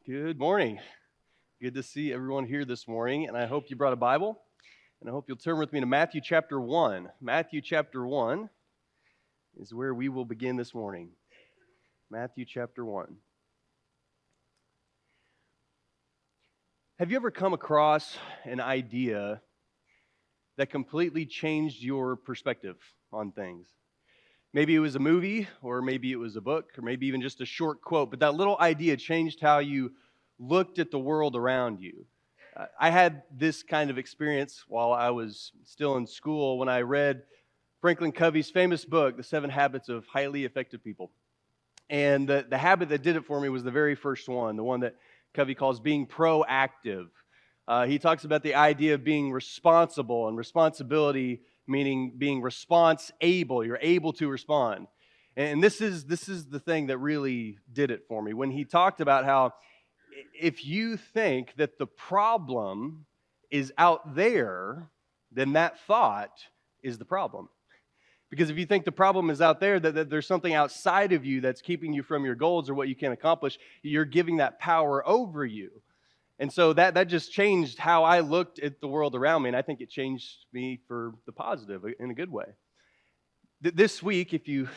Good morning. Good to see everyone here this morning, and I hope you brought a Bible, and I hope you'll turn with me to Matthew chapter 1. Matthew chapter 1 is where we will begin this morning. Matthew chapter 1. Have you ever come across an idea that completely changed your perspective on things? Maybe it was a movie, or maybe it was a book, or maybe even just a short quote, but that little idea changed how you looked at the world around you. I had this kind of experience while I was still in school when I read Franklin Covey's famous book, The 7 Habits of Highly Effective People. And the habit that did it for me was the very first one, the one that Covey calls being proactive. He talks about the idea of being responsible, and responsibility meaning being response-able. You're able to respond. And this is the thing that really did it for me. When he talked about how if you think that the problem is out there, then that thought is the problem. Because if you think the problem is out there, that there's something outside of you that's keeping you from your goals or what you can accomplish, you're giving that power over you. And so that just changed how I looked at the world around me, and I think it changed me for the positive in a good way. This week, if you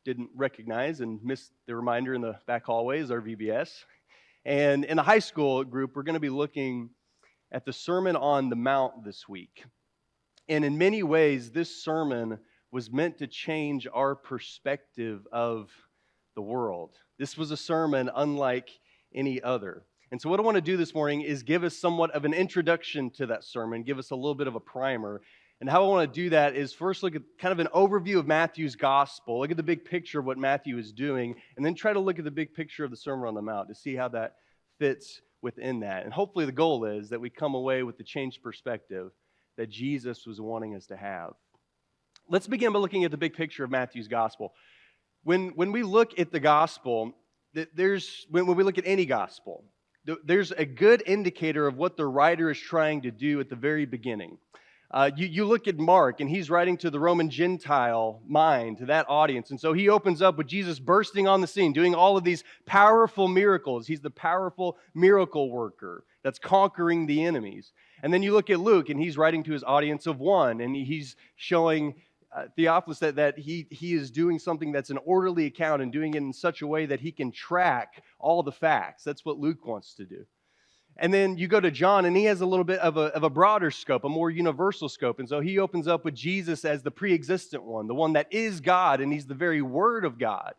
didn't recognize and missed the reminder in the back hallway, is our VBS. And in the high school group, we're going to be looking at the Sermon on the Mount this week. And in many ways, this sermon was meant to change our perspective of the world. This was a sermon unlike any other. And so what I want to do this morning is give us somewhat of an introduction to that sermon, give us a little bit of a primer. And how I want to do that is first look at kind of an overview of Matthew's gospel, look at the big picture of what Matthew is doing, and then try to look at the big picture of the Sermon on the Mount to see how that fits within that. And hopefully the goal is that we come away with the changed perspective that Jesus was wanting us to have. Let's begin by looking at the big picture of Matthew's gospel. When we look at the gospel, when we look at any gospel, there's a good indicator of what the writer is trying to do at the very beginning. You look at Mark, and he's writing to the Roman Gentile mind, to that audience. And so he opens up with Jesus bursting on the scene, doing all of these powerful miracles. He's the powerful miracle worker that's conquering the enemies. And then you look at Luke, and he's writing to his audience of one, and he's showing Theophilus that he is doing something that's an orderly account and doing it in such a way that he can track all the facts. That's what Luke wants to do. And then you go to John, and he has a little bit of a broader scope, a more universal scope. And so he opens up with Jesus as the pre-existent one, the one that is God, and he's the very Word of God.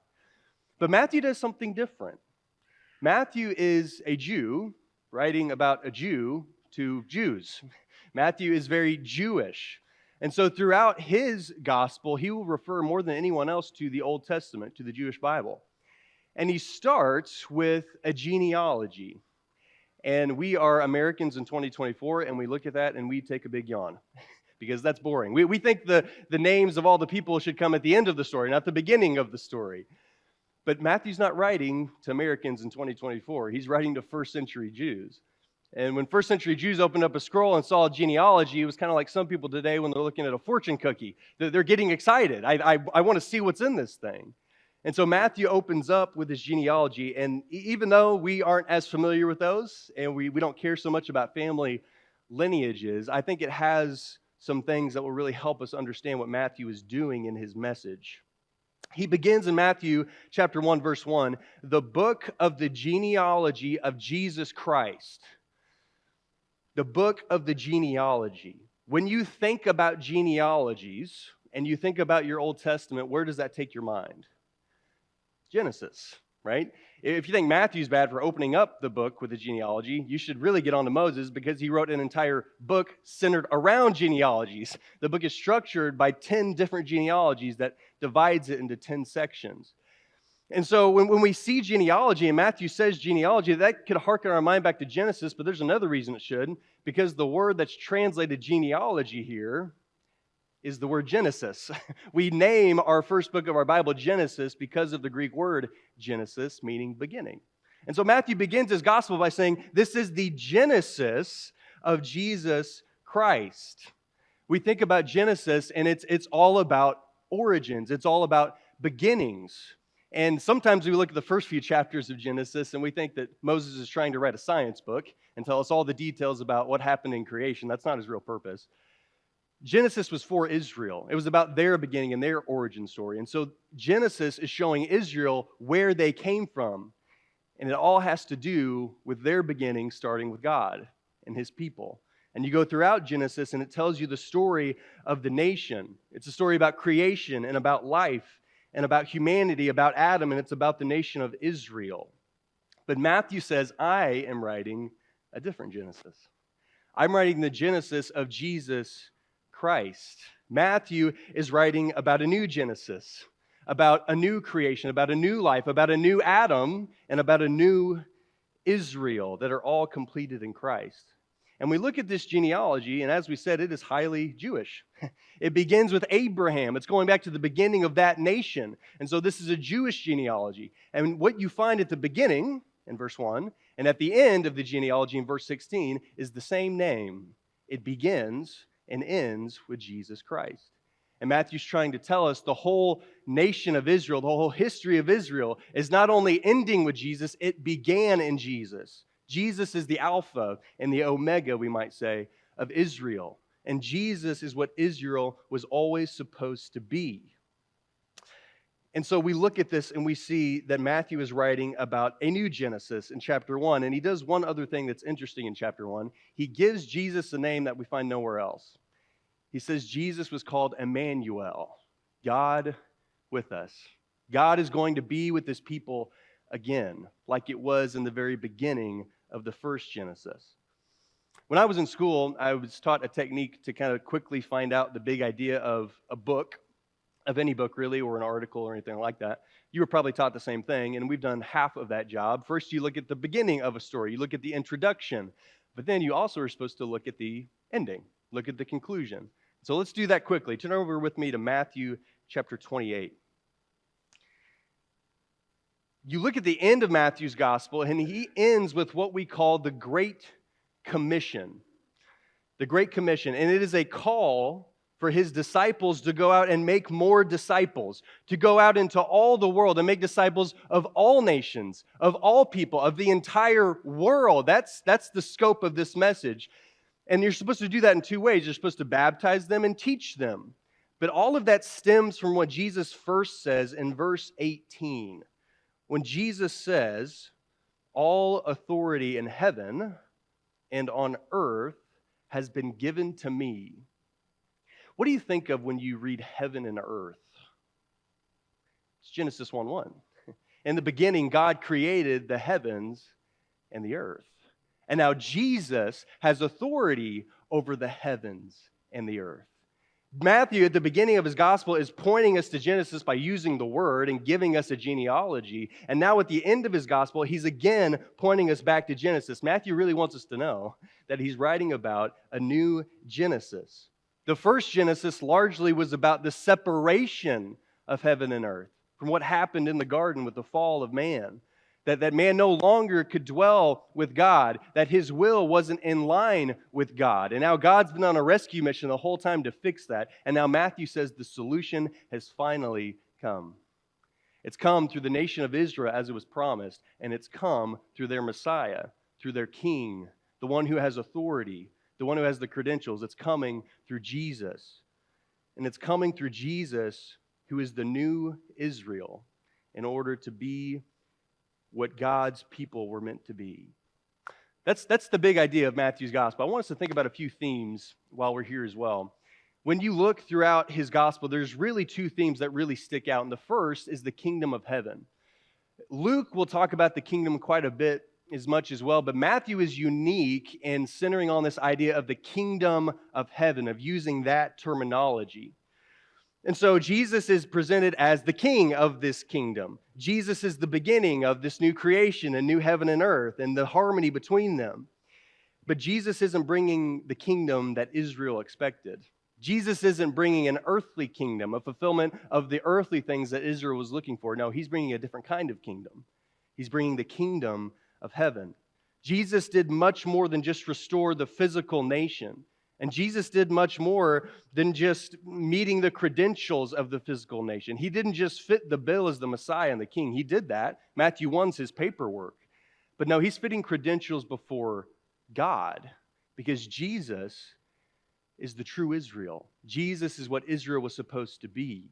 But Matthew does something different. Matthew is a Jew writing about a Jew to Jews. Matthew is very Jewish. And so throughout his gospel, he will refer more than anyone else to the Old Testament, to the Jewish Bible. And he starts with a genealogy. And we are Americans in 2024, and we look at that and we take a big yawn because that's boring. We think the names of all the people should come at the end of the story, not the beginning of the story. But Matthew's not writing to Americans in 2024. He's writing to first century Jews. And when first century Jews opened up a scroll and saw a genealogy, it was kind of like some people today when they're looking at a fortune cookie. They're getting excited. I want to see what's in this thing. And so Matthew opens up with his genealogy, and even though we aren't as familiar with those, and we don't care so much about family lineages, I think it has some things that will really help us understand what Matthew is doing in his message. He begins in Matthew chapter 1, verse 1, the book of the genealogy of Jesus Christ. The book of the genealogy. When you think about genealogies, and you think about your Old Testament, where does that take your mind? Genesis, right? If you think Matthew's bad for opening up the book with a genealogy, you should really get on to Moses because he wrote an entire book centered around genealogies. The book is structured by 10 different genealogies that divides it into 10 sections. And so when we see genealogy, and Matthew says genealogy, that could harken our mind back to Genesis, but there's another reason it should, because the word that's translated genealogy here is the word Genesis. We name our first book of our Bible Genesis because of the Greek word Genesis, meaning beginning. And so Matthew begins his gospel by saying, this is the Genesis of Jesus Christ. We think about Genesis, and it's all about origins. It's all about beginnings. And sometimes we look at the first few chapters of Genesis and we think that Moses is trying to write a science book and tell us all the details about what happened in creation. That's not his real purpose. Genesis was for Israel. It was about their beginning and their origin story. And so Genesis is showing Israel where they came from. And it all has to do with their beginning, starting with God and his people. And you go throughout Genesis and it tells you the story of the nation. It's a story about creation and about life and about humanity, about Adam, and it's about the nation of Israel. But Matthew says, I am writing a different Genesis. I'm writing the Genesis of Jesus Christ. Matthew is writing about a new Genesis, about a new creation, about a new life, about a new Adam, and about a new Israel that are all completed in Christ. And we look at this genealogy, and as we said, it is highly Jewish. It begins with Abraham. It's going back to the beginning of that nation. And so this is a Jewish genealogy. And what you find at the beginning, in verse 1, and at the end of the genealogy in verse 16, is the same name. It begins and ends with Jesus Christ. And Matthew's trying to tell us the whole nation of Israel, the whole history of Israel, is not only ending with Jesus, it began in Jesus. Jesus is the Alpha and the Omega, we might say, of Israel. And Jesus is what Israel was always supposed to be. And so we look at this and we see that Matthew is writing about a new Genesis in chapter 1. And he does one other thing that's interesting in chapter 1. He gives Jesus a name that we find nowhere else. He says Jesus was called Emmanuel, God with us. God is going to be with his people again, like it was in the very beginning of the first Genesis. When I was in school, I was taught a technique to kind of quickly find out the big idea of a book, of any book really, or an article or anything like that. You were probably taught the same thing, and we've done half of that job. First, you look at the beginning of a story. You look at the introduction, but then you also are supposed to look at the ending, look at the conclusion. So let's do that quickly. Turn over with me to Matthew chapter 28. You look at the end of Matthew's gospel, and he ends with what we call the Great Commission. The Great Commission. And it is a call for his disciples to go out and make more disciples, to go out into all the world and make disciples of all nations, of all people, of the entire world. That's the scope of this message. And you're supposed to do that in two ways. You're supposed to baptize them and teach them. But all of that stems from what Jesus first says in verse 18. When Jesus says, all authority in heaven and on earth has been given to me. What do you think of when you read heaven and earth? It's Genesis 1:1. In the beginning, God created the heavens and the earth. And now Jesus has authority over the heavens and the earth. Matthew, at the beginning of his gospel, is pointing us to Genesis by using the word and giving us a genealogy. And now at the end of his gospel, he's again pointing us back to Genesis. Matthew really wants us to know that he's writing about a new Genesis. The first Genesis largely was about the separation of heaven and earth from what happened in the garden with the fall of man. That man no longer could dwell with God, that his will wasn't in line with God. And now God's been on a rescue mission the whole time to fix that. And now Matthew says the solution has finally come. It's come through the nation of Israel as it was promised, and it's come through their Messiah, through their King, the one who has authority, the one who has the credentials. It's coming through Jesus. And it's coming through Jesus, who is the new Israel, in order to be what God's people were meant to be. That's the big idea of Matthew's gospel. I want us to think about a few themes while we're here as well. When you look throughout his gospel, there's really two themes that really stick out. And the first is the kingdom of heaven. Luke will talk about the kingdom quite a bit as much as well, but Matthew is unique in centering on this idea of the kingdom of heaven, of using that terminology. And so Jesus is presented as the king of this kingdom. Jesus is the beginning of this new creation, a new heaven and earth, and the harmony between them. But Jesus isn't bringing the kingdom that Israel expected. Jesus isn't bringing an earthly kingdom, a fulfillment of the earthly things that Israel was looking for. No, he's bringing a different kind of kingdom. He's bringing the kingdom of heaven. Jesus did much more than just restore the physical nation. And Jesus did much more than just meeting the credentials of the physical nation. He didn't just fit the bill as the Messiah and the King. He did that. Matthew 1's his paperwork. But no, he's fitting credentials before God because Jesus is the true Israel. Jesus is what Israel was supposed to be.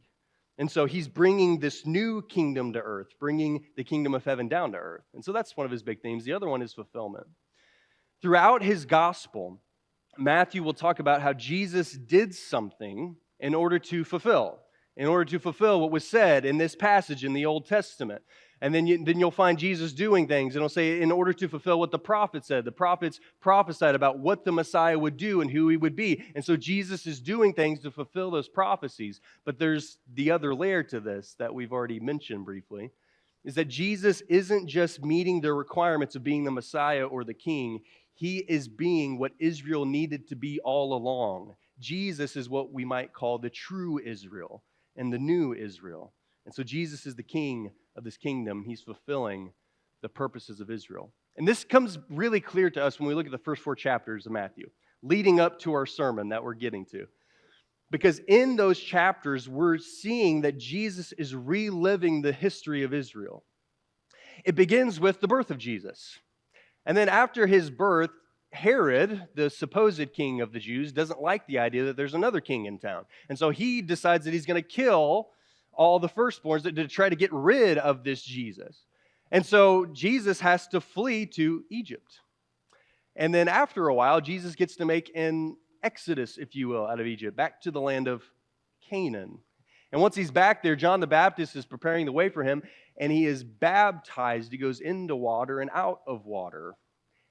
And so he's bringing this new kingdom to earth, bringing the kingdom of heaven down to earth. And so that's one of his big themes. The other one is fulfillment. Throughout his gospel, Matthew will talk about how Jesus did something in order to fulfill what was said in this passage in the Old Testament. And then you'll find Jesus doing things, and it'll say, in order to fulfill what the prophets said. The prophets prophesied about what the Messiah would do and who he would be. And so Jesus is doing things to fulfill those prophecies. But there's the other layer to this that we've already mentioned briefly, is that Jesus isn't just meeting the requirements of being the Messiah or the King. He is being what Israel needed to be all along. Jesus is what we might call the true Israel and the new Israel. And so Jesus is the king of this kingdom. He's fulfilling the purposes of Israel. And this comes really clear to us when we look at the first 4 chapters of Matthew, leading up to our sermon that we're getting to. Because in those chapters, we're seeing that Jesus is reliving the history of Israel. It begins with the birth of Jesus. And then after his birth, Herod, the supposed king of the Jews, doesn't like the idea that there's another king in town. And so he decides that he's going to kill all the firstborns to try to get rid of this Jesus. And so Jesus has to flee to Egypt. And then after a while, Jesus gets to make an exodus, if you will, out of Egypt, back to the land of Canaan. And once he's back there, John the Baptist is preparing the way for him, and he is baptized. He goes into water and out of water.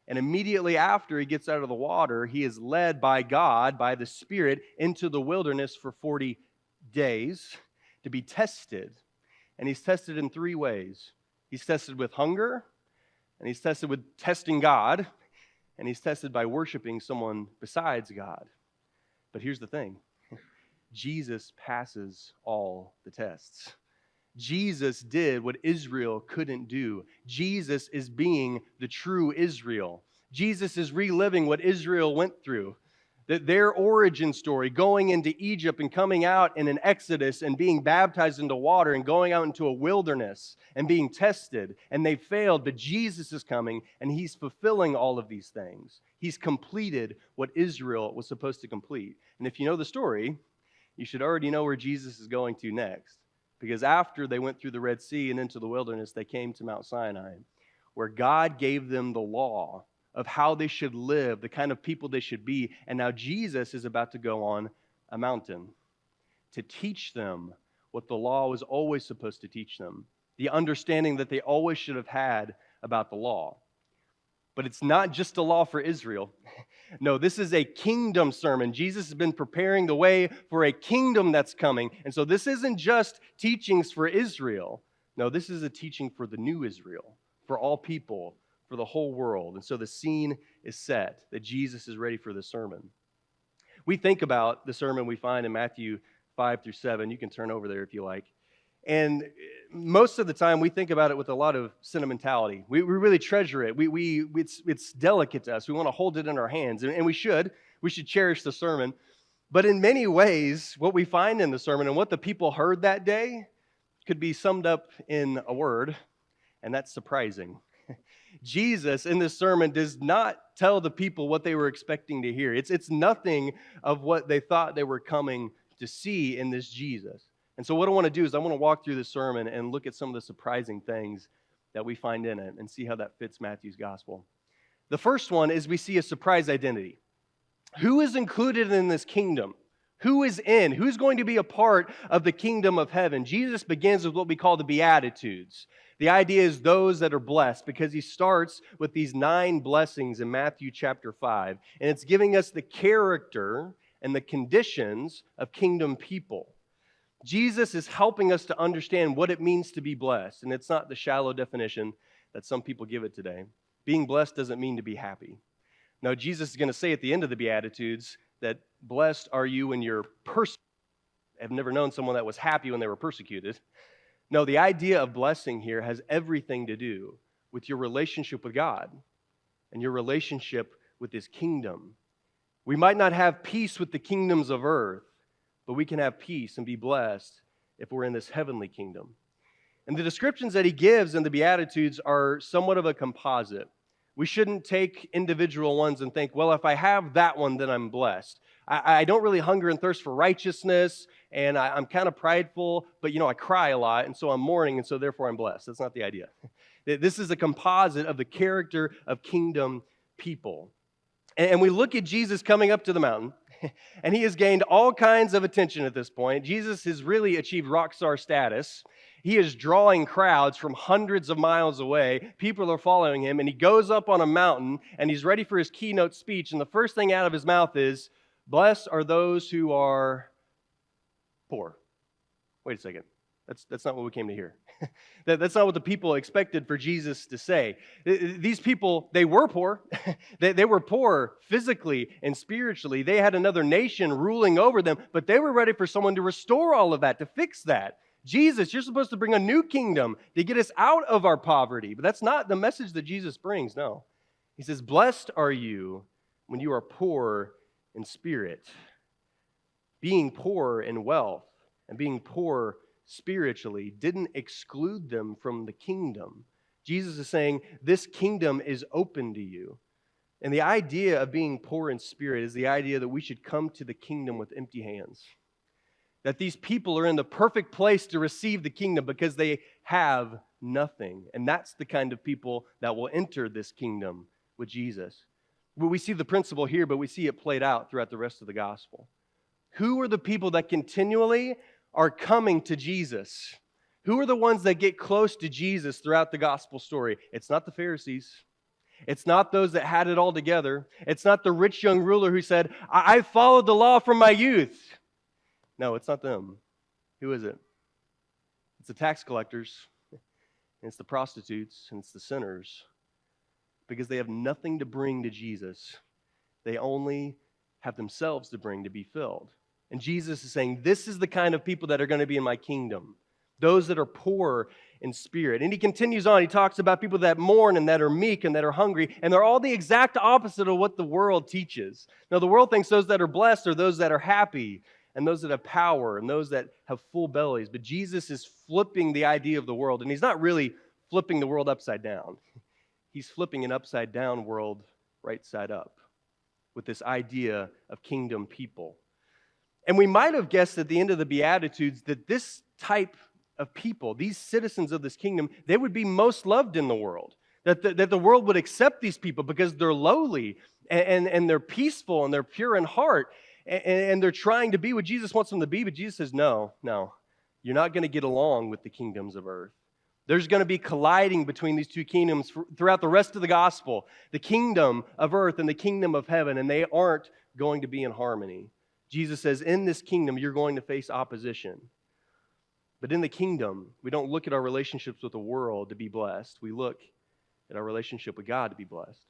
And immediately after he gets out of the water, he is led by God, by the Spirit, into the wilderness for 40 days to be tested. And he's tested in 3 ways. He's tested with hunger, and he's tested with testing God, and he's tested by worshiping someone besides God. But here's the thing. Jesus passes all the tests. Jesus did what Israel couldn't do. Jesus is being the true Israel. Jesus is reliving what Israel went through. Their origin story, going into Egypt and coming out in an exodus and being baptized into water and going out into a wilderness and being tested. And they failed, but Jesus is coming and he's fulfilling all of these things. He's completed what Israel was supposed to complete. And if you know the story, you should already know where Jesus is going to next. Because after they went through the Red Sea and into the wilderness, they came to Mount Sinai, where God gave them the law of how they should live, the kind of people they should be. And now Jesus is about to go on a mountain to teach them what the law was always supposed to teach them, the understanding that they always should have had about the law. But it's not just a law for Israel. No, this is a kingdom sermon. Jesus has been preparing the way for a kingdom that's coming. And so this isn't just teachings for Israel. No, this is a teaching for the new Israel, for all people, for the whole world. And so the scene is set that Jesus is ready for the sermon. We think about the sermon we find in Matthew 5 through 7. You can turn over there if you like. And most of the time, we think about it with a lot of sentimentality. We really treasure it. It's delicate to us. We want to hold it in our hands, and we should. We should cherish the sermon. But in many ways, what we find in the sermon and what the people heard that day could be summed up in a word, and that's surprising. Jesus, in this sermon, does not tell the people what they were expecting to hear. It's nothing of what they thought they were coming to see in this Jesus. And so what I want to do is I want to walk through this sermon and look at some of the surprising things that we find in it and see how that fits Matthew's gospel. The first one is we see a surprise identity. Who is included in this kingdom? Who is in? Who's going to be a part of the kingdom of heaven? Jesus begins with what we call the Beatitudes. The idea is those that are blessed, because he starts with these 9 blessings in Matthew chapter 5. And it's giving us the character and the conditions of kingdom people. Jesus is helping us to understand what it means to be blessed. And it's not the shallow definition that some people give it today. Being blessed doesn't mean to be happy. No, Jesus is going to say at the end of the Beatitudes that blessed are you when you're persecuted. I've never known someone that was happy when they were persecuted. No, the idea of blessing here has everything to do with your relationship with God and your relationship with his kingdom. We might not have peace with the kingdoms of earth, but we can have peace and be blessed if we're in this heavenly kingdom. And the descriptions that he gives in the Beatitudes are somewhat of a composite. We shouldn't take individual ones and think, well, if I have that one, then I'm blessed. I don't really hunger and thirst for righteousness, and I'm kind of prideful, but I cry a lot, and so I'm mourning, and so therefore I'm blessed. That's not the idea. This is a composite of the character of kingdom people. And we look at Jesus coming up to the mountain, and he has gained all kinds of attention at this point. Jesus has really achieved rock star status. He is drawing crowds from hundreds of miles away. People are following him, and he goes up on a mountain, and he's ready for his keynote speech, and the first thing out of his mouth is, "Blessed are those who are poor." Wait a second. That's not what we came to hear. That's not what the people expected for Jesus to say. These people, they were poor. They were poor physically and spiritually. They had another nation ruling over them, but they were ready for someone to restore all of that, to fix that. Jesus, you're supposed to bring a new kingdom to get us out of our poverty. But that's not the message that Jesus brings, no. He says, "Blessed are you when you are poor in spirit." Being poor in wealth and being poor spiritually didn't exclude them from the kingdom. Jesus is saying, this kingdom is open to you. And the idea of being poor in spirit is the idea that we should come to the kingdom with empty hands. That these people are in the perfect place to receive the kingdom because they have nothing. And that's the kind of people that will enter this kingdom with Jesus. We see the principle here, but we see it played out throughout the rest of the gospel. Who are the people that continually are coming to Jesus? Who are the ones that get close to Jesus throughout the gospel story? It's not the Pharisees. It's not those that had it all together. It's not the rich young ruler who said, I followed the law from my youth. No, it's not them. Who is it? It's the tax collectors, and it's the prostitutes, and it's the sinners. Because they have nothing to bring to Jesus. They only have themselves to bring to be filled. And Jesus is saying, this is the kind of people that are going to be in my kingdom. Those that are poor in spirit. And he continues on. He talks about people that mourn and that are meek and that are hungry. And they're all the exact opposite of what the world teaches. Now, the world thinks those that are blessed are those that are happy and those that have power and those that have full bellies. But Jesus is flipping the idea of the world. And he's not really flipping the world upside down. He's flipping an upside down world right side up with this idea of kingdom people. And we might have guessed at the end of the Beatitudes that this type of people, these citizens of this kingdom, they would be most loved in the world. That the world would accept these people because they're lowly and they're peaceful and they're pure in heart and they're trying to be what Jesus wants them to be. But Jesus says, no, you're not going to get along with the kingdoms of earth. There's going to be colliding between these two kingdoms throughout the rest of the gospel, the kingdom of earth and the kingdom of heaven, and they aren't going to be in harmony. Jesus says, in this kingdom, you're going to face opposition. But in the kingdom, we don't look at our relationships with the world to be blessed. We look at our relationship with God to be blessed.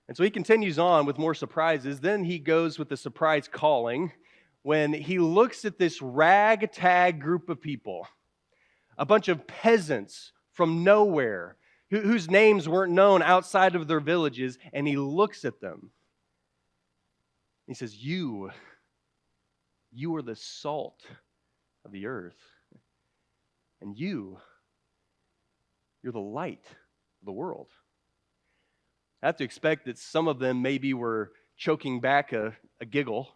And so he continues on with more surprises. Then he goes with the surprise calling when he looks at this ragtag group of people, a bunch of peasants from nowhere whose names weren't known outside of their villages, and he looks at them. He says, You are the salt of the earth. And you're the light of the world. I have to expect that some of them maybe were choking back a giggle.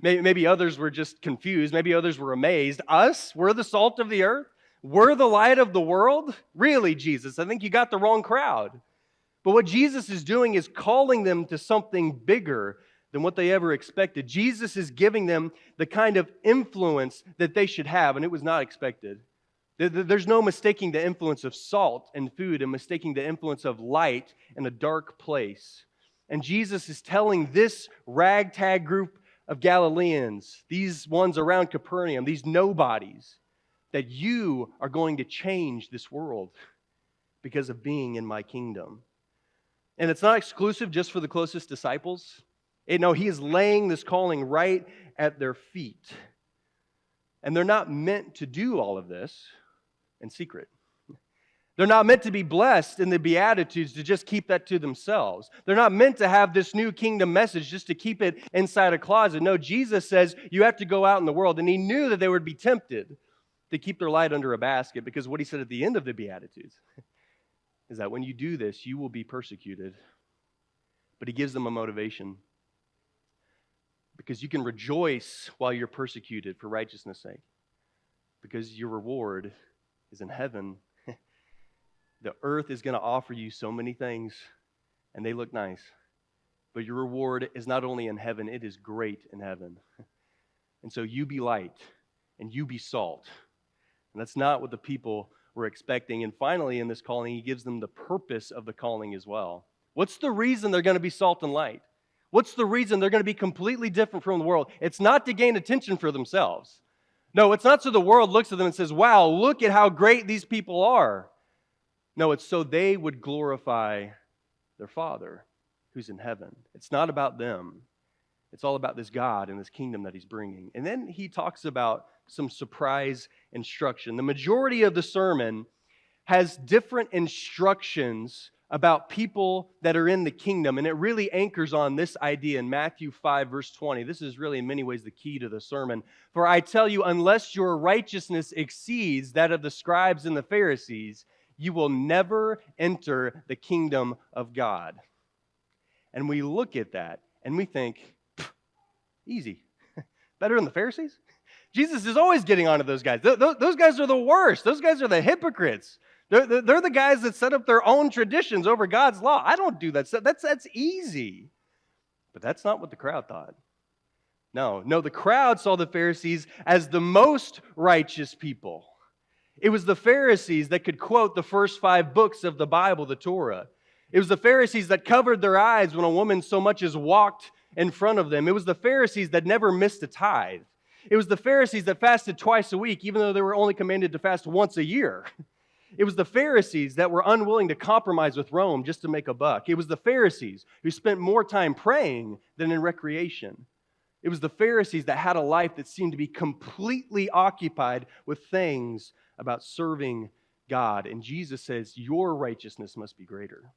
Maybe others were just confused. Maybe others were amazed. Us? We're the salt of the earth? We're the light of the world? Really, Jesus? I think you got the wrong crowd. But what Jesus is doing is calling them to something bigger than what they ever expected. Jesus is giving them the kind of influence that they should have, and it was not expected. There's no mistaking the influence of salt and food and mistaking the influence of light in a dark place. And Jesus is telling this ragtag group of Galileans, these ones around Capernaum, these nobodies, that you are going to change this world because of being in my kingdom. And it's not exclusive just for the closest disciples. No, he is laying this calling right at their feet. And they're not meant to do all of this in secret. They're not meant to be blessed in the Beatitudes to just keep that to themselves. They're not meant to have this new kingdom message just to keep it inside a closet. No, Jesus says you have to go out in the world. And he knew that they would be tempted to keep their light under a basket, because what he said at the end of the Beatitudes is that when you do this, you will be persecuted. But he gives them a motivation, because you can rejoice while you're persecuted for righteousness' sake, because your reward is in heaven. The earth is going to offer you so many things, and they look nice. But your reward is not only in heaven, it is great in heaven. And so you be light, and you be salt. And that's not what the people were expecting. And finally, in this calling, he gives them the purpose of the calling as well. What's the reason they're going to be salt and light? What's the reason they're going to be completely different from the world? It's not to gain attention for themselves. No, it's not so the world looks at them and says, wow, look at how great these people are. No, it's so they would glorify their Father who's in heaven. It's not about them. It's all about this God and this kingdom that he's bringing. And then he talks about some surprise instruction. The majority of the sermon has different instructions about people that are in the kingdom, and it really anchors on this idea in Matthew 5, verse 20. This is really in many ways the key to the sermon. For I tell you, unless your righteousness exceeds that of the scribes and the Pharisees, you will never enter the kingdom of God. And we look at that and we think, easy. Better than the Pharisees? Jesus is always getting onto those guys. Those guys are the worst. Those guys are the hypocrites. They're the guys that set up their own traditions over God's law. I don't do that. That's easy. But that's not what the crowd thought. No, the crowd saw the Pharisees as the most righteous people. It was the Pharisees that could quote the first 5 books of the Bible, the Torah. It was the Pharisees that covered their eyes when a woman so much as walked in front of them. It was the Pharisees that never missed a tithe. It was the Pharisees that fasted twice a week, even though they were only commanded to fast once a year. It was the Pharisees that were unwilling to compromise with Rome just to make a buck. It was the Pharisees who spent more time praying than in recreation. It was the Pharisees that had a life that seemed to be completely occupied with things about serving God. And Jesus says, your righteousness must be greater.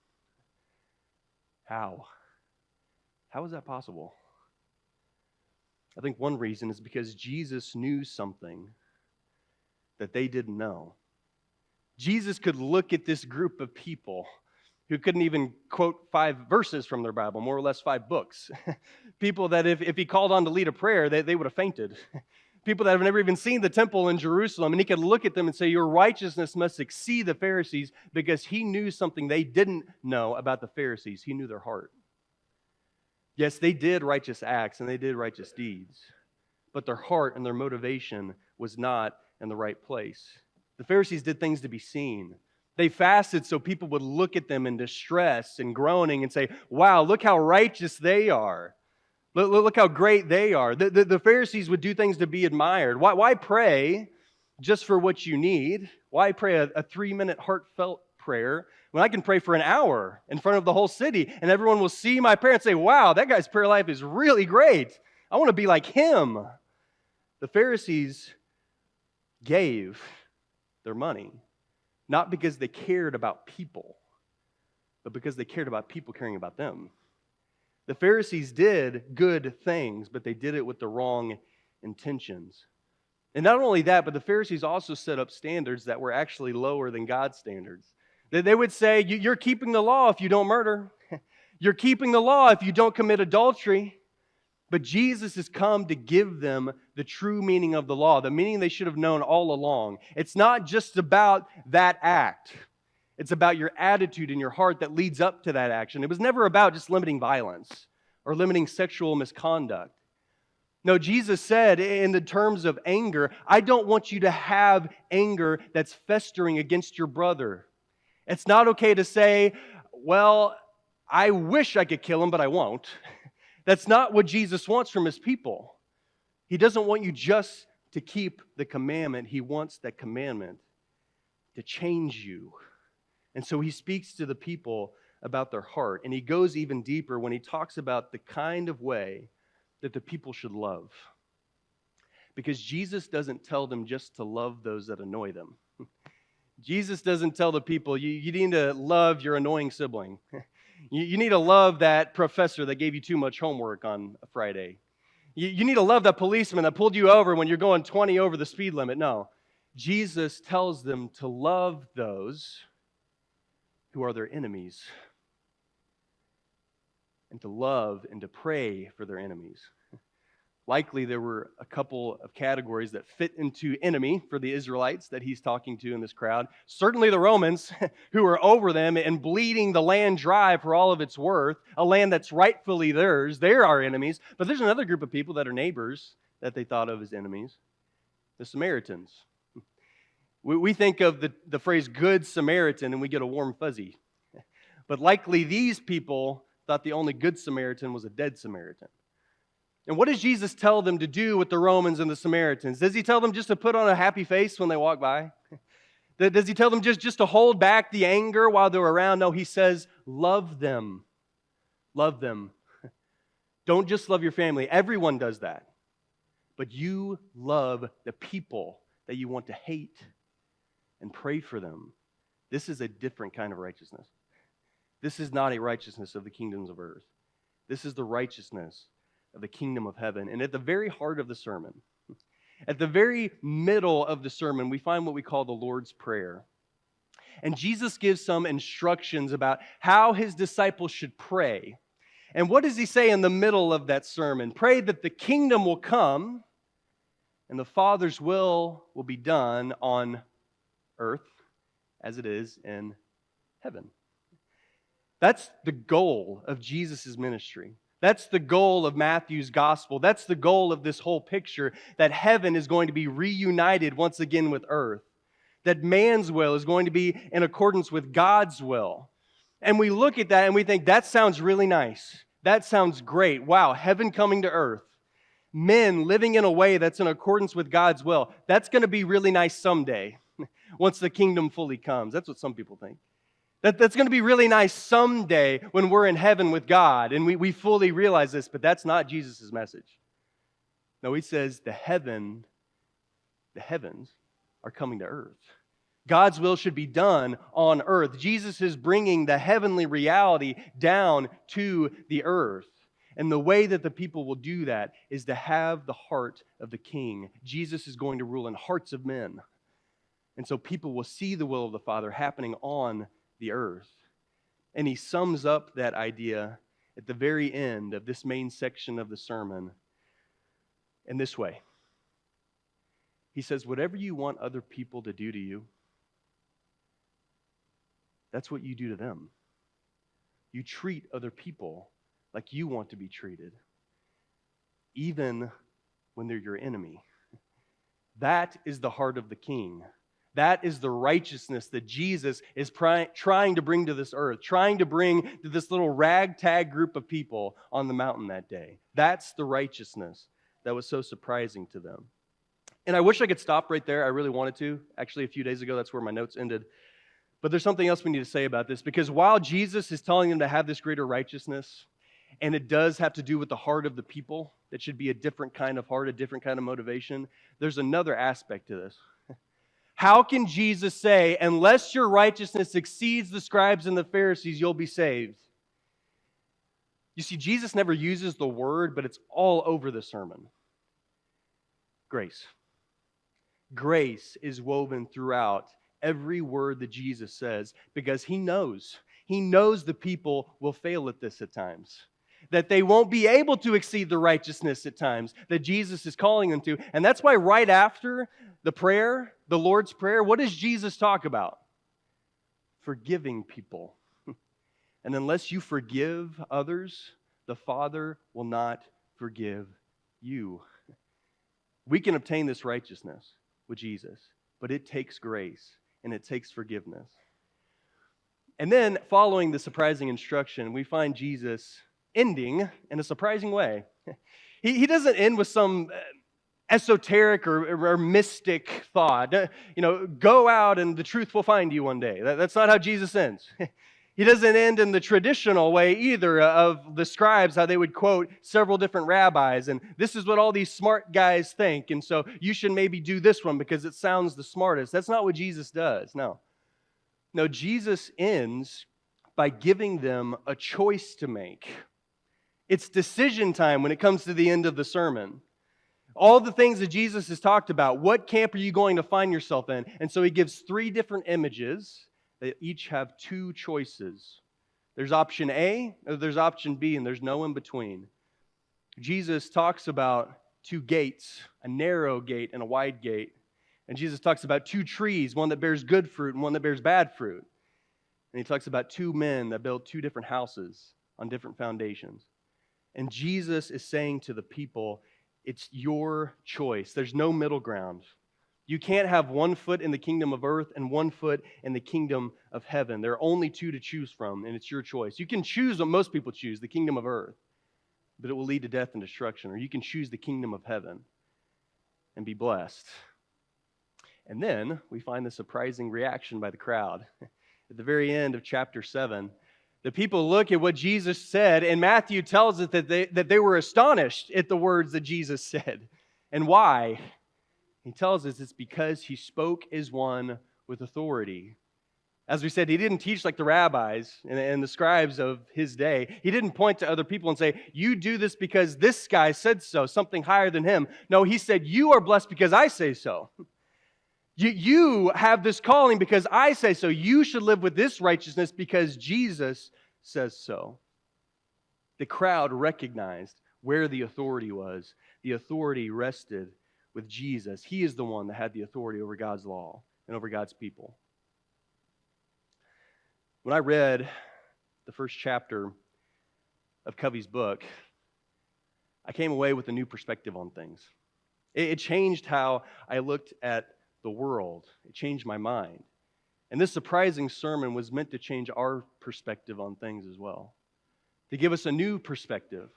How? How is that possible? I think one reason is because Jesus knew something that they didn't know. Jesus could look at this group of people who couldn't even quote 5 verses from their Bible, more or less 5 books. People that if he called on to lead a prayer, they would have fainted. People that have never even seen the temple in Jerusalem, and he could look at them and say, your righteousness must exceed the Pharisees, because he knew something they didn't know about the Pharisees. He knew their heart. Yes, they did righteous acts and they did righteous deeds, but their heart and their motivation was not in the right place. The Pharisees did things to be seen. They fasted so people would look at them in distress and groaning and say, wow, look how righteous they are. Look how great they are. The Pharisees would do things to be admired. Why pray just for what you need? Why pray a 3-minute heartfelt prayer when I can pray for an hour in front of the whole city and everyone will see my prayer and say, wow, that guy's prayer life is really great. I want to be like him. The Pharisees gave their money not because they cared about people, but because they cared about people caring about them. The Pharisees did good things, but they did it with the wrong intentions. And not only that, but the Pharisees also set up standards that were actually lower than God's standards. They would say, you're keeping the law if you don't murder. You're keeping the law if you don't commit adultery. But Jesus has come to give them the true meaning of the law, the meaning they should have known all along. It's not just about that act. It's about your attitude and your heart that leads up to that action. It was never about just limiting violence or limiting sexual misconduct. No, Jesus said in the terms of anger, I don't want you to have anger that's festering against your brother. It's not okay to say, well, I wish I could kill him, but I won't. That's not what Jesus wants from his people. He doesn't want you just to keep the commandment. He wants that commandment to change you. And so he speaks to the people about their heart. And he goes even deeper when he talks about the kind of way that the people should love. Because Jesus doesn't tell them just to love those that annoy them. Jesus doesn't tell the people, you need to love your annoying sibling. You need to love that professor that gave you too much homework on a Friday. You need to love that policeman that pulled you over when you're going 20 over the speed limit. No. Jesus tells them to love those who are their enemies and to love and to pray for their enemies. Likely there were a couple of categories that fit into enemy for the Israelites that he's talking to in this crowd. Certainly the Romans who are over them and bleeding the land dry for all of its worth, a land that's rightfully theirs. They're our enemies. But there's another group of people that are neighbors that they thought of as enemies, the Samaritans. We think of the phrase good Samaritan and we get a warm fuzzy. But likely these people thought the only good Samaritan was a dead Samaritan. And what does Jesus tell them to do with the Romans and the Samaritans? Does he tell them just to put on a happy face when they walk by? Does he tell them just to hold back the anger while they're around? No, he says, love them. Love them. Don't just love your family. Everyone does that. But you love the people that you want to hate and pray for them. This is a different kind of righteousness. This is not a righteousness of the kingdoms of earth. This is the righteousness of the kingdom of heaven. And at the very heart of the sermon, at the very middle of the sermon, we find what we call the Lord's Prayer. And Jesus gives some instructions about how his disciples should pray. And what does he say in the middle of that sermon? Pray that the kingdom will come and the Father's will be done on earth as it is in heaven. That's the goal of Jesus' ministry. That's the goal of Matthew's gospel. That's the goal of this whole picture, that heaven is going to be reunited once again with earth. That man's will is going to be in accordance with God's will. And we look at that and we think, that sounds really nice. That sounds great. Wow, heaven coming to earth. Men living in a way that's in accordance with God's will. That's going to be really nice someday, once the kingdom fully comes. That's what some people think. That's going to be really nice someday when we're in heaven with God, and we fully realize this, but that's not Jesus' message. No, he says the heavens are coming to earth. God's will should be done on earth. Jesus is bringing the heavenly reality down to the earth. And the way that the people will do that is to have the heart of the king. Jesus is going to rule in hearts of men. And so people will see the will of the Father happening on the earth. And he sums up that idea at the very end of this main section of the sermon in this way. He says, whatever you want other people to do to you, that's what you do to them. You treat other people like you want to be treated, even when they're your enemy. That is the heart of the king. That is the righteousness that Jesus is trying to bring to this earth, trying to bring to this little ragtag group of people on the mountain that day. That's the righteousness that was so surprising to them. And I wish I could stop right there. I really wanted to. Actually, a few days ago, that's where my notes ended. But there's something else we need to say about this, because while Jesus is telling them to have this greater righteousness, and it does have to do with the heart of the people, that should be a different kind of heart, a different kind of motivation, there's another aspect to this. How can Jesus say, unless your righteousness exceeds the scribes and the Pharisees, you'll be saved? You see, Jesus never uses the word, but it's all over the sermon. Grace. Grace is woven throughout every word that Jesus says, because he knows the people will fail at this at times. That they won't be able to exceed the righteousness at times that Jesus is calling them to. And that's why right after the prayer, the Lord's Prayer, what does Jesus talk about? Forgiving people. And unless you forgive others, the Father will not forgive you. We can obtain this righteousness with Jesus, but it takes grace and it takes forgiveness. And then, following the surprising instruction, we find Jesus ending in a surprising way. He doesn't end with some esoteric or mystic thought. Go out and the truth will find you one day. That's not how Jesus ends. He doesn't end in the traditional way either of the scribes, how they would quote several different rabbis, and this is what all these smart guys think, and so you should maybe do this one because it sounds the smartest. That's not what Jesus does, no. No, Jesus ends by giving them a choice to make. It's decision time when it comes to the end of the sermon. All the things that Jesus has talked about, what camp are you going to find yourself in? And so he gives three different images that each have two choices. There's option A, or there's option B, and there's no in between. Jesus talks about two gates, a narrow gate and a wide gate. And Jesus talks about two trees, one that bears good fruit and one that bears bad fruit. And he talks about two men that build two different houses on different foundations. And Jesus is saying to the people, it's your choice. There's no middle ground. You can't have 1 foot in the kingdom of earth and 1 foot in the kingdom of heaven. There are only two to choose from, and it's your choice. You can choose what most people choose, the kingdom of earth, but it will lead to death and destruction. Or you can choose the kingdom of heaven and be blessed. And then we find the surprising reaction by the crowd. At the very end of chapter 7, the people look at what Jesus said, and Matthew tells us that they were astonished at the words that Jesus said. And why? He tells us it's because he spoke as one with authority. As we said, he didn't teach like the rabbis and the scribes of his day. He didn't point to other people and say, you do this because this guy said so, something higher than him. No, he said, you are blessed because I say so. You have this calling because I say so. You should live with this righteousness because Jesus says so. The crowd recognized where the authority was. The authority rested with Jesus. He is the one that had the authority over God's law and over God's people. When I read the first chapter of Covey's book, I came away with a new perspective on things. It changed how I looked at the world. It changed my mind. And this surprising sermon was meant to change our perspective on things as well. To give us a new perspective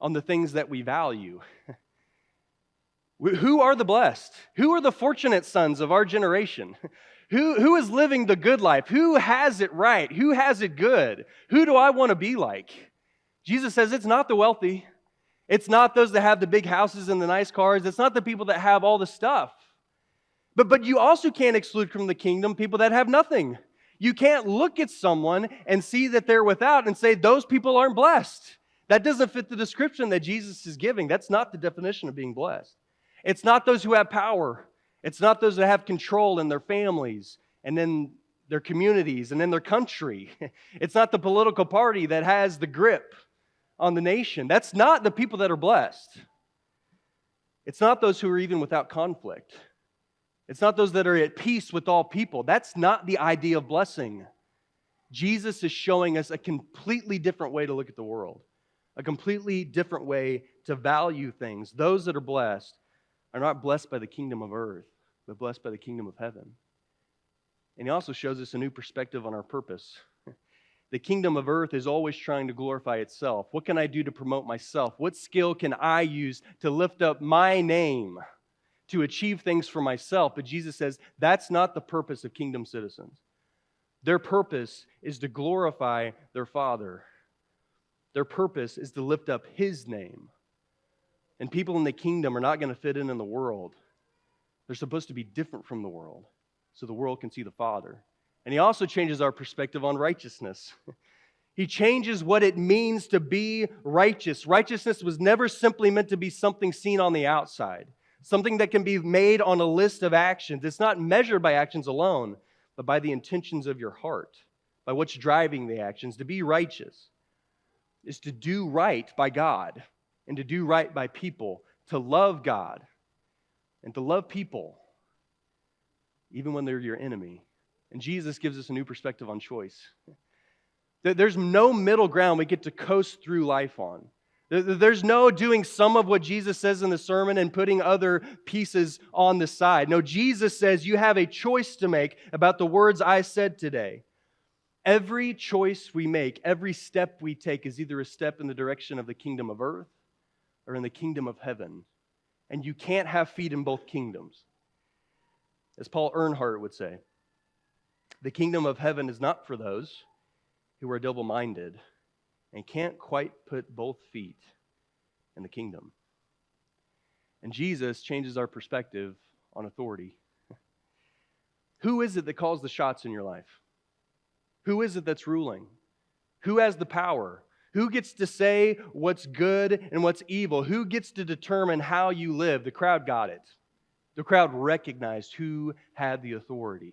on the things that we value. Who are the blessed? Who are the fortunate sons of our generation? Who is living the good life? Who has it right? Who has it good? Who do I want to be like? Jesus says it's not the wealthy. It's not those that have the big houses and the nice cars. It's not the people that have all the stuff. But you also can't exclude from the kingdom people that have nothing. You can't look at someone and see that they're without and say those people aren't blessed. That doesn't fit the description that Jesus is giving. That's not the definition of being blessed. It's not those who have power. It's not those that have control in their families and in their communities and in their country. It's not the political party that has the grip on the nation. That's not the people that are blessed. It's not those who are even without conflict. It's not those that are at peace with all people. That's not the idea of blessing. Jesus is showing us a completely different way to look at the world, a completely different way to value things. Those that are blessed are not blessed by the kingdom of earth, but blessed by the kingdom of heaven. And he also shows us a new perspective on our purpose. The kingdom of earth is always trying to glorify itself. What can I do to promote myself? What skill can I use to lift up my name, to achieve things for myself? But Jesus says that's not the purpose of kingdom citizens. Their purpose is to glorify their Father. Their purpose is to lift up His name. And people in the kingdom are not going to fit in the world. They're supposed to be different from the world so the world can see the Father. And he also changes our perspective on righteousness. He changes what it means to be righteous. Righteousness was never simply meant to be something seen on the outside, something that can be made on a list of actions. It's not measured by actions alone, but by the intentions of your heart, by what's driving the actions. To be righteous is to do right by God and to do right by people, to love God and to love people, even when they're your enemy. And Jesus gives us a new perspective on choice. There's no middle ground we get to coast through life on. There's no doing some of what Jesus says in the sermon and putting other pieces on the side. No, Jesus says you have a choice to make about the words I said today. Every choice we make, every step we take is either a step in the direction of the kingdom of earth or in the kingdom of heaven. And you can't have feet in both kingdoms. As Paul Earnhardt would say, the kingdom of heaven is not for those who are double-minded and can't quite put both feet in the kingdom. And Jesus changes our perspective on authority. Who is it that calls the shots in your life? Who is it that's ruling? Who has the power? Who gets to say what's good and what's evil? Who gets to determine how you live? The crowd got it. The crowd recognized who had the authority.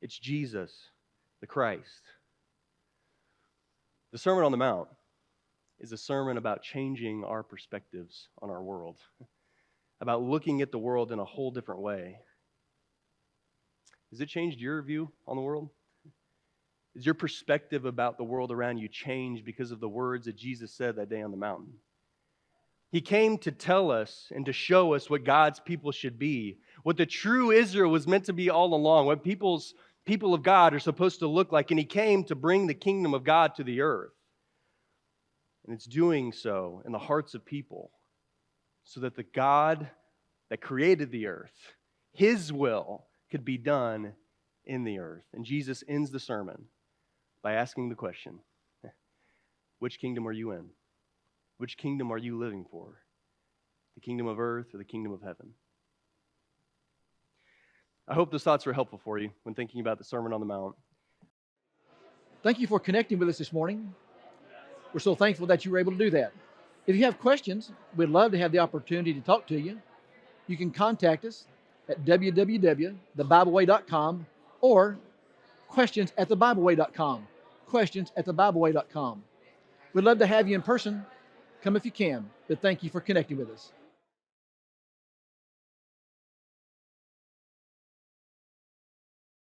It's Jesus, the Christ. The Sermon on the Mount is a sermon about changing our perspectives on our world, about looking at the world in a whole different way. Has it changed your view on the world? Is your perspective about the world around you changed because of the words that Jesus said that day on the mountain? He came to tell us and to show us what God's people should be, what the true Israel was meant to be all along, what people of God are supposed to look like, and he came to bring the kingdom of God to the earth. And it's doing so in the hearts of people so that the God that created the earth, his will could be done in the earth. And Jesus ends the sermon by asking the question, which kingdom are you in? Which kingdom are you living for? The kingdom of earth or the kingdom of heaven? I hope those thoughts were helpful for you when thinking about the Sermon on the Mount. Thank you for connecting with us this morning. We're so thankful that you were able to do that. If you have questions, we'd love to have the opportunity to talk to you. You can contact us at www.thebibleway.com or questions@thebibleway.com. Questions@thebibleway.com. We'd love to have you in person. Come if you can, but thank you for connecting with us.